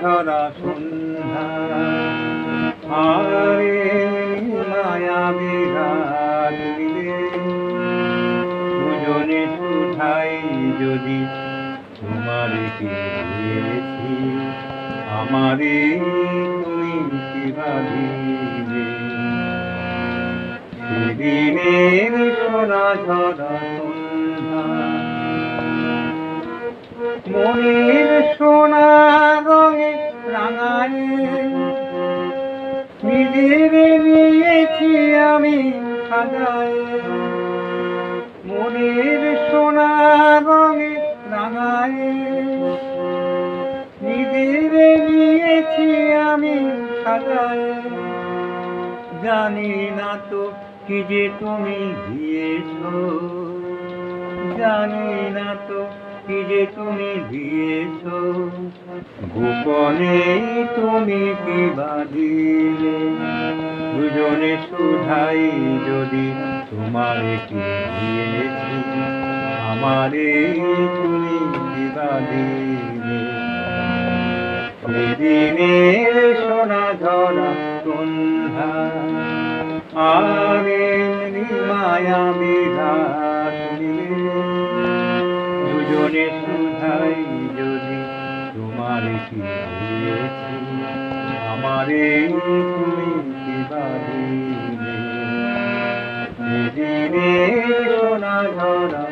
ঝরা সন্ধ্যা আরে মায়া বিরাট মিলে দুজনে শুধাই যদি তোমারে কি দিয়েছি আমারে তুমি কি ভাবিলে সেদিনের সোনা ঝরা সন্ধ্যা মনের সোনা রঙে রাঙায় নিজের নিয়েছি আমি সাজায় মনের সোনা রঙে রাঙায় নিজের নিয়েছি আমি সাজায় জানি না তো কি যে তুমি দিয়েছো জানি না তো কি যে তুমি দিয়েছো গোপনে তুমি কি বাঁধিলে দুজনে শুধাই যদি তোমারে কি দিয়েছি আমারে তুমি কি বাঁধিলে সেদিনের সোনা ঝরা সন্ধ্যা আরে মায়া বিরাট মিলে দুজনে শুধাই যদি তোমারে কি দিয়েছি আমারে তুমি কি বাঁধিলে সেদিনের সোনা ঝরা